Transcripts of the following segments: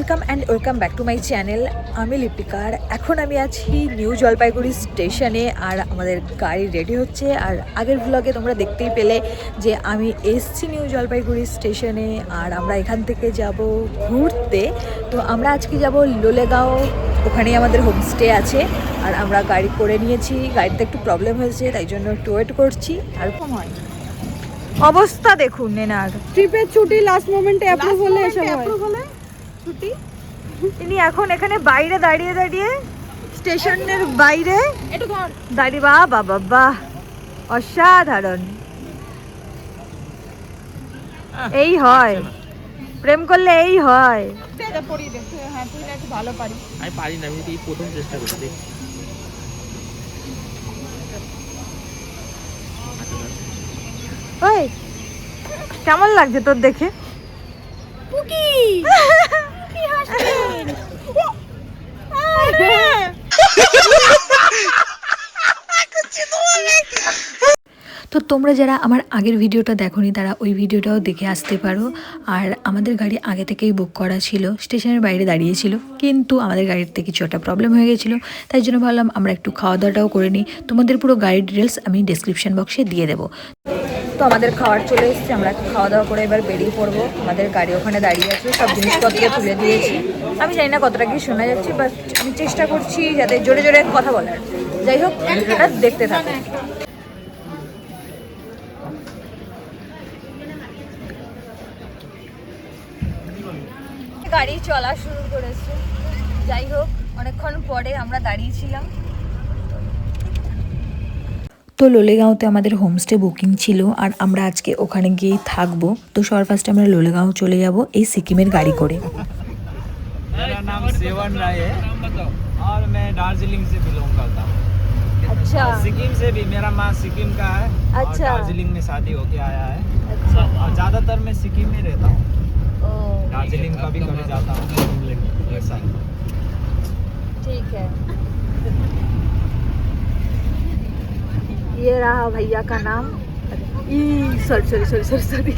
Welcome and welcome back to my channel. আমি লিপিকার। এখন আমি আছি নিউ জলপাইগুড়ি স্টেশনে, আর আমাদের গাড়ি রেডি হচ্ছে। আর আগের ব্লগে তোমরা দেখতেই পেলে যে আমি এসছি নিউ জলপাইগুড়ি স্টেশনে, আর আমরা এখান থেকে যাব ঘুরতে। তো আমরা আজকে যাব লোলেগাঁও, ওখানেই আমাদের হোমস্টে আছে। আর আমরা গাড়ি করে নিয়েছি, গাড়িতে একটু প্রবলেম হয়েছে, তাই জন্য একটু ওয়েট করছি। আর হয় অবস্থা দেখুন নেনার ট্রিপের ছুটি লাস্ট মোমেন্টে অ্যাপ্রুভ হলে এসব হয়। ছুটি তিনি এখন এখানে বাইরে দাঁড়িয়ে দাঁড়িয়ে স্টেশনের বাইরে দাঁড়িয়ে বাহ বাহ বাহ অসাধারণ। এই হয় প্রেম করলে, এই হয়। ভালো পারি, আমি পারি না, আমি প্রথম চেষ্টা করছি। ওই কেমন লাগছে তোর দেখে? পুকি তো তোমরা যারা আমার আগের ভিডিওটা দেখোনি তারা ওই ভিডিওটাও দেখে আসতে পারো। আর আমাদের গাড়ি আগে থেকেই বুক করা ছিল, স্টেশনের বাইরে দাঁড়িয়েছিল, কিন্তু আমাদের গাড়িতে কিছু একটা প্রবলেম হয়ে গেছিলো, তাই জন্য ভাবলাম আমরা একটু খাওয়া দাওয়াটাও করে নিই। তোমাদের পুরো গাড়ির ডিটেলস আমি ডেসক্রিপশন বক্সে দিয়ে দেবো। তো আমাদের খাওয়ার চলে এসেছে, আমরা একটু খাওয়া দাওয়া করে এবার বেরিয়ে পড়বো। আমাদের গাড়ি ওখানে দাঁড়িয়ে আছে, সব জিনিসপত্র তুলে দিয়েছি। আমি জানি না কতটা কি শোনা যাচ্ছে, বাট আমি চেষ্টা করছি যাতে জোরে জোরে কথা বলার। যাই হোক, ভিডিওটা দেখতে থাকো। গাড়ি চলা শুরু করেছে। যাই হোক, অনেকক্ষণ পরে আমরা দাঁড়িয়েছিলাম। তো লোলেগাঁওতে আমাদের হোমস্টে বুকিং ছিল, আর আমরা আজকে ওখানে গিয়েই থাকবো। তো সবার ফার্স্টে আমরা লোলেগাঁও চলে যাব এই সিকিমের গাড়ি করে। मेरा नाम सेवन राय है और मैं दार्जिलिंग से बिलोंग करता हूँ। अच्छा। सिक्किम से भी, मेरा माँ सिक्किम का है। अच्छा। और दार्जिलिंग में शादी होके आया है। अच्छा। और ज़्यादातर मैं सिक्किम में रहता हूँ। ओ दार्जिलिंग कभी कभी जाता हूँ। ऐसा है। ठीक है। ये रहा भैया का नाम। Sorry sorry sorry sorry sorry.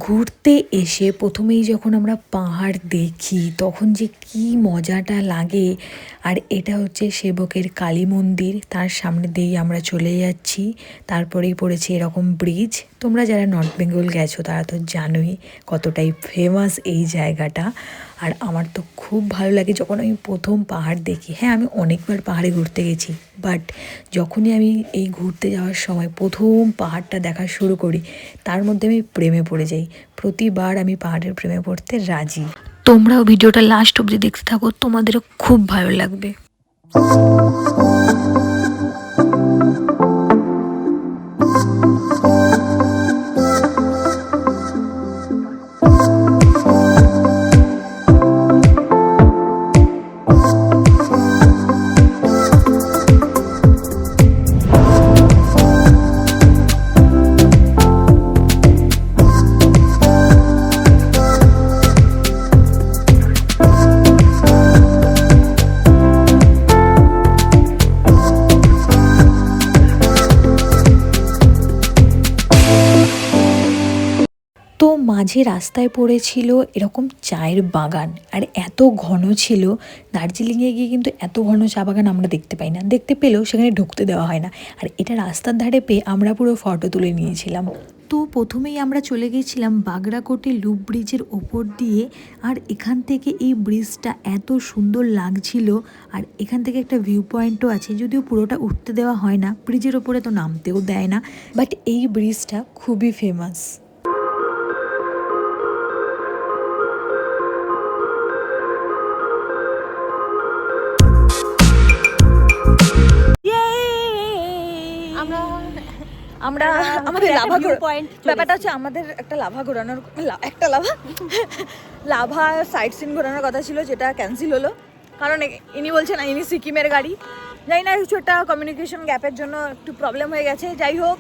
ঘুরতে এসে প্রথমেই যখন আমরা পাহাড় দেখি তখন যে কি মজাটা লাগে। আর এটা হচ্ছে সেবকের কালী মন্দির, তার সামনে দিয়েই আমরা চলে যাচ্ছি। তারপরেই পড়েছে এরকম ব্রিজ। তোমরা যারা নর্থ বেঙ্গল গেছো তারা তো জানোই কতটাই ফেমাস এই জায়গাটা। আর আমার তো খুব ভালো লাগে যখন আমি প্রথম পাহাড় দেখি। হ্যাঁ, আমি অনেকবার পাহাড়ে ঘুরতে গেছি, বাট যখনই আমি এই ঘুরতে যাওয়ার সময় প্রথম পাহাড়টা দেখা শুরু করি, তার মধ্যে আমি প্রেমে পড়ে যাই। প্রতিবার আমি পাহাড়ের প্রেমে পড়তে রাজি। তোমরাও ভিডিওটা লাস্ট অবধি দেখতে থাকো, তোমাদেরও খুব ভালো লাগবে। মাঝে রাস্তায় পড়েছিল এরকম চায়ের বাগান, আর এত ঘন ছিল। দার্জিলিংয়ে গিয়ে কিন্তু এত ঘন চা বাগান আমরা দেখতে পাই না, দেখতে পেলেও সেখানে ঢুকতে দেওয়া হয় না। আর এটা রাস্তার ধারে পেয়ে আমরা পুরো ফটো তুলে নিয়েছিলাম। তো প্রথমেই আমরা চলে গিয়েছিলাম বাগরাকোটে লুপ ব্রিজের ওপর দিয়ে, আর এখান থেকে এই ব্রিজটা এত সুন্দর লাগছিল। আর এখান থেকে একটা ভিউ পয়েন্টও আছে, যদিও পুরোটা উঠতে দেওয়া হয় না, ব্রিজের ওপরে তো নামতেও দেয় না, বাট এই ব্রিজটা খুবই ফেমাস। আমরা আমাদের লাভা পয়েন্ট, ব্যাপারটা হচ্ছে আমাদের একটা লাভা ঘোরানোর লাভা সাইট সিন ঘোরানোর কথা ছিল, যেটা ক্যান্সেল হলো। কারণ ইনি বলছেন না, ইনি সিকিমের গাড়ি, জানি না কিছু একটা কমিউনিকেশন গ্যাপের জন্য একটু প্রবলেম হয়ে গেছে। যাই হোক,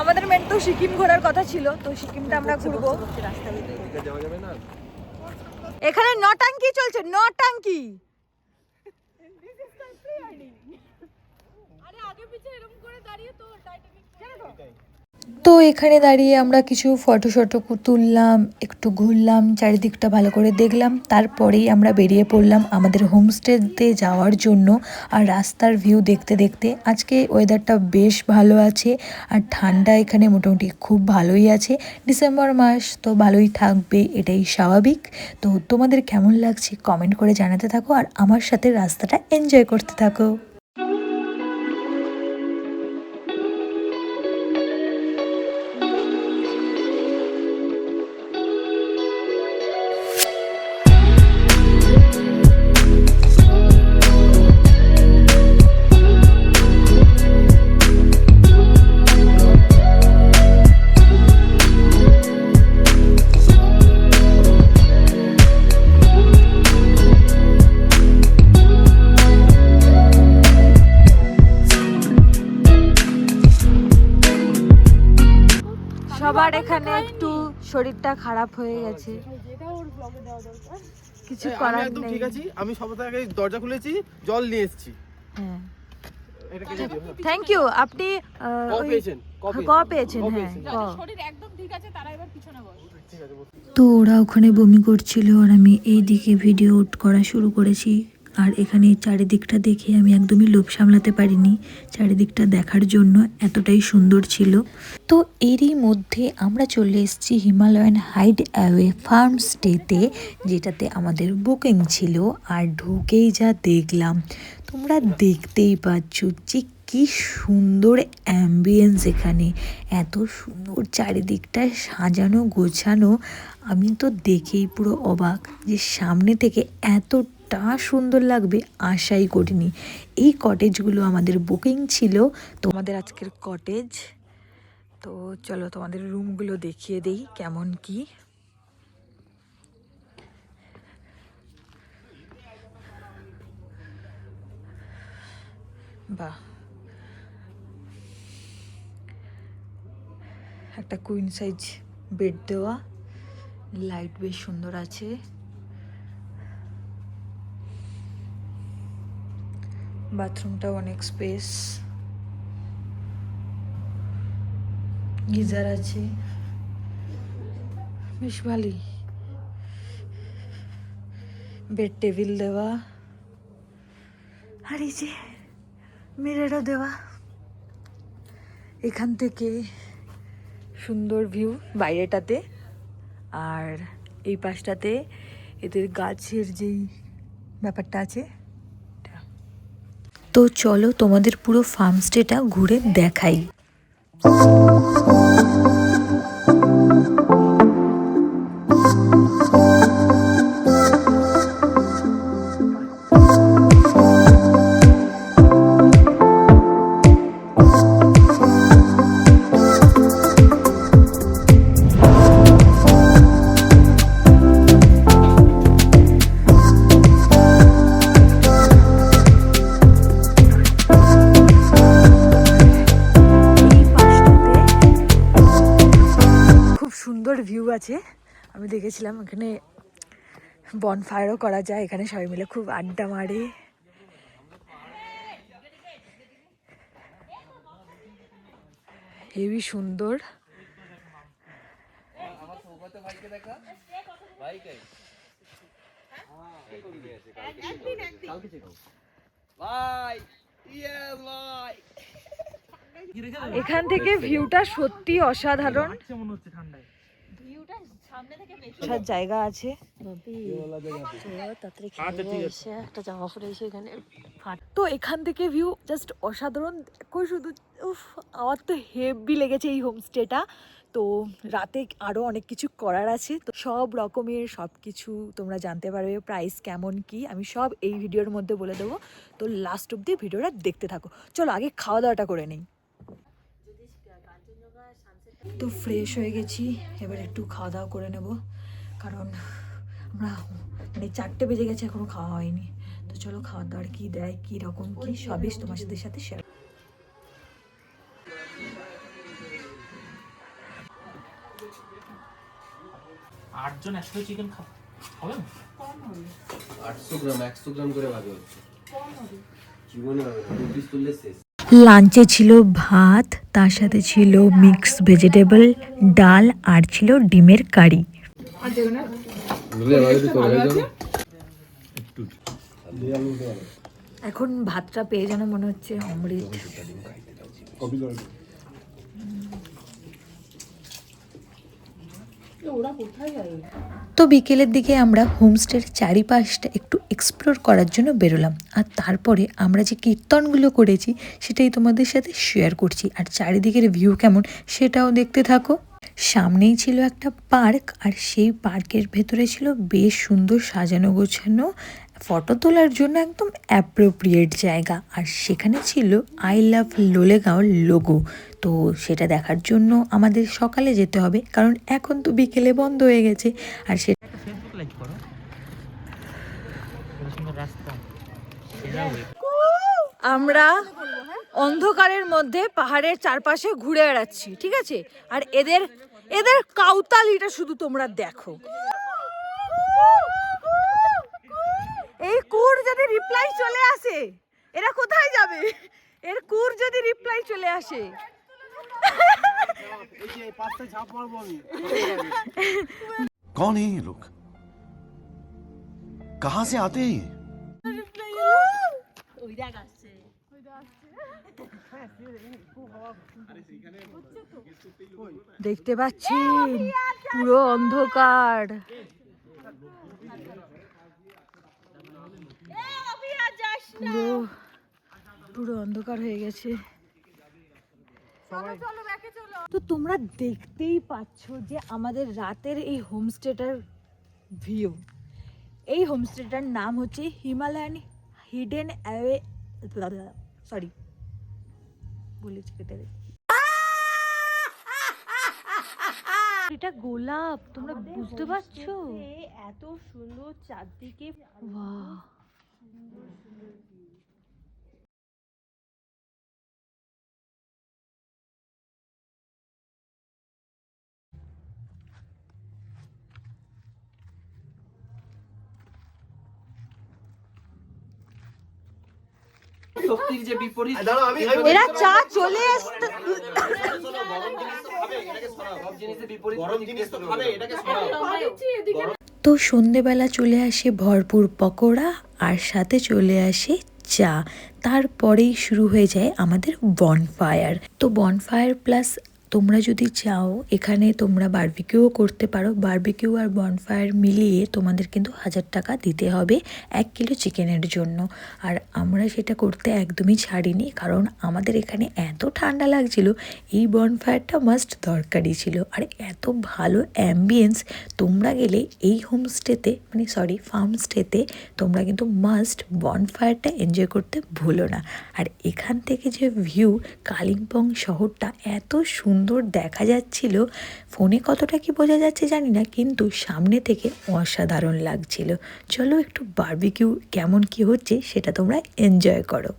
আমাদের মেন তো সিকিম ঘোরার কথা ছিল, তো সিকিমটা আমরা ঘুরবো। এখানে নটাঙ্কি চলছে, নটাঙ্কি। তো এখানে দাঁড়িয়ে আমরা কিছু ফটো তুললাম, একটু ঘুরলাম, চারিদিকটা ভালো করে দেখলাম, তারপরেই আমরা বেরিয়ে পড়লাম আমাদের হোমস্টেতে যাওয়ার জন্য। আর রাস্তার ভিউ দেখতে দেখতে আজকে ওয়েদারটা বেশ ভালো আছে, আর ঠান্ডা এখানে মোটামুটি খুব ভালোই আছে। ডিসেম্বর মাস তো ভালোই থাকবে, এটাই স্বাভাবিক। তো তোমাদের কেমন লাগছে কমেন্ট করে জানাতে থাকো, আর আমার সাথে রাস্তাটা এনজয় করতে থাকো। সবার এখানে একটু শরীরটা খারাপ হয়ে গেছে, কিছু করার নেই। ঠিক আছে, আমি সবার আগে দরজা খুলেছি, জল নিয়ে এসেছি। হ্যাঁ, এটা কে দিও? Thank you. আপনি পেয়েছেন। হ্যাঁ, শরীর একদম ঠিক আছে, তারা এবার পিছনে বসে। তো ওরা ওখানে বমি করছিল, আর আমি এইদিকে ভিডিও করা শুরু করেছি। আর এখানে চারিদিকটা দেখে আমি একদমই লোভ সামলাতে পারিনি, চারিদিকটা দেখার জন্য এতটাই সুন্দর ছিল। তো এরই মধ্যে আমরা চলে এসেছি হিমালয়ান হাইড অ্যাওয়ে ফার্ম স্টেতে, যেটাতে আমাদের বুকিং ছিল। আর ঢুকেই যা দেখলাম, তোমরা দেখতেই পাচ্ছ যে কি সুন্দর অ্যাম্বিয়েন্স এখানে, এত সুন্দর চারিদিকটা সাজানো গোছানো। আমি তো দেখেই পুরো অবাক যে সামনে থেকে এতটা সুন্দর লাগবে আশাই করিনি। এই কটেজগুলো আমাদের বুকিং ছিল। তো আমাদের আজকের কটেজ, তো চলো তোমাদের রুমগুলো দেখিয়ে দেই কেমন কি। বাহ, একটা কুইন সাইজ বেড দেওয়া, লাইট বেশ সুন্দর আছে। বাথরুমটাও অনেক স্পেস, গিজার আছে, বেশ ভালোই। বেড টেবিল দেওয়া, আর এই যে মিররও দেওয়া। এখান থেকে সুন্দর ভিউ বাইরেটাতে, আর এই পাশটাতে এদের গাছের যেই ব্যাপারটা আছে। তো চলো তোমাদের পুরো ফার্ম স্টেটা ঘুরে দেখাই। ভিউ আছে, আমি দেখেছিলাম এখানে বনফায়ারও করা যায়, এখানে সবাই মিলে খুব আড্ডা মারে। হেবি সুন্দর। এখান থেকে ভিউটা সত্যি অসাধারণ। ভিউটা সামনে থেকে বেশি সব জায়গা আছে। তো এখান থেকে ভিউ জাস্ট অসাধারণ। দেখো শুধু, উফ, আমার তো হেভি লেগেছে এই হোমস্টেটা। তো রাতে আরও অনেক কিছু করার আছে, তো সব রকমের সব কিছু তোমরা জানতে পারবে। প্রাইস কেমন কি আমি সব এই ভিডিওর মধ্যে বলে দেবো, তো লাস্ট অব্দি ভিডিওটা দেখতে থাকো। চলো আগে খাওয়া দাওয়াটা করে নিই। তো ফ্রেশ হয়ে গেছি, এবার একটু খাওয়া দাওয়া করে নেব, কারণ আমরা মানে 4টে বেজে গেছে, এখনো খাওয়া হয়নি। তো চলো খাওয়া দাওয়ার কী দেয়, কী রকম কী সবই তোমার সাথে শেয়ার। আটজন 100 চিকেন খাবেন? 800 গ্রাম 100 গ্রাম করে ভাগে হচ্ছে। জীবনে হবে না, 2 পিস তুললে শেষ। লাঞ্চে ছিল ভাত, তার সাথে ছিল মিক্স ভেজিটেবল, ডাল আর ছিল ডিমের কারি। এখন ভাতটা পেয়ে যেন মনে হচ্ছে অমৃত। তো বিকেলের দিকে আমরা হোমস্টের চারিপাশটা একটু এক্সপ্লোর করার জন্য বেরোলাম, আর তারপরে আমরা যে কীর্তনগুলো করেছি সেটাই তোমাদের সাথে শেয়ার করছি, আর চারিদিকের ভিউ কেমন সেটাও দেখতে থাকো। সামনেই ছিল একটা পার্ক, আর সেই পার্কের ভেতরে ছিল বেশ সুন্দর সাজানো গোছানো ফটো তোলার জন্য একদম অ্যাপ্রোপ্রিয়েট জায়গা, আর সেখানে ছিল আই লাভ লোলেগাঁও লোগো। তো সেটা দেখার জন্য আমাদের সকালে যেতে হবে, কারণ এখন তো বিকেলে বন্ধ হয়ে গেছে। আর সেটা ফেসবুক লাইক করো। সুন্দর রাস্তা। আমরা অন্ধকারের মধ্যে পাহাড়ের চারপাশে ঘুরে বেড়াচ্ছি, ঠিক আছে? আর এদের কাউতালিটা শুধু তোমরা দেখো। এই কুর যদি রিপ্লাই চলে আসে, এরা কোথায় যাবে? এর কুর যদি রিপ্লাই চলে আসে, এই যে পাঁচটা ঝাঁপ মারবো আমি। कौन है ये लोग? कहां से आते हैं ये? দেখতে পাচ্ছি পুরো অন্ধকার। পুরো অন্ধকার হয়ে গেছে। তো তোমরা দেখতেই পাচ্ছ যে আমাদের রাতের এই হোমস্টেটার ভিউ। এই হোমস্টেটার নাম হচ্ছে হিমালয়ান হিডেন অ্যাওয়ে, সরি বলেছি কেটে। এটা গোলাপ, তোমরা বুঝতে পারছো? এত সুন্দর চারদিকে। বাহ, শক্তির যে বিপরীত। দাঁড়াও, আমি এরা চা চলে আসতে। সব জিনিসের বিপরীত। গরম জিনিস তো খাবে, এটাকে সরাও। তো সন্ধেবেলা চলে আসে ভরপুর পকোড়া, আর সাথে চলে আসে চা। তারপরেই শুরু হয়ে যায় আমাদের বনফায়ার। তো বনফায়ার প্লাস তোমরা যদি চাও এখানে তোমরা বারবিকিউও করতে পারো। বারবিকিউ আর বনফায়ার মিলিয়ে তোমাদের কিন্তু 1000 টাকা দিতে হবে 1 কিলো চিকেনের জন্য। আর আমরা সেটা করতে একদমই ছাড়িনি, কারণ আমাদের এখানে এত ঠান্ডা লাগছিল, এই বনফায়ারটা মাস্ট দরকারি ছিল। আর এত ভালো অ্যাম্বিয়েন্স, তোমরা গেলে এই হোমস্টেতে মানে সরি ফার্মস্টেতে তোমরা কিন্তু মাস্ট বনফায়ারটা এনজয় করতে ভুলো না। আর এখান থেকে যে ভিউ, কালিম্পং শহরটা এত সুন্দর দেখা যাচ্ছিল, ফোনে কতটা কি বোঝা যাচ্ছে জানি না, কিন্তু সামনে থেকে অসাধারণ লাগছিল। চলো একটু বারবিকিউ কেমন কি হচ্ছে সেটা তোমরা এনজয় করো।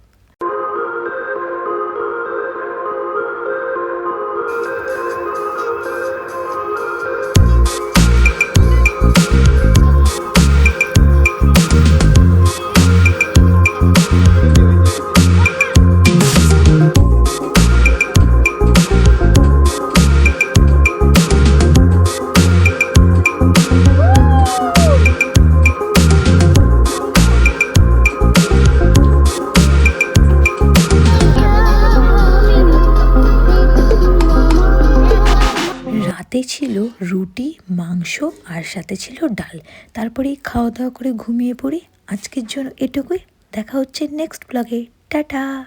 রাতে ছিল রুটি, মাংস আর সাথে ছিল ডাল। তারপরেই খাওয়া দাওয়া করে ঘুমিয়ে পড়ি। আজকের জন্য এটুকুই। দেখা হচ্ছে নেক্সট ব্লগে। টাটা।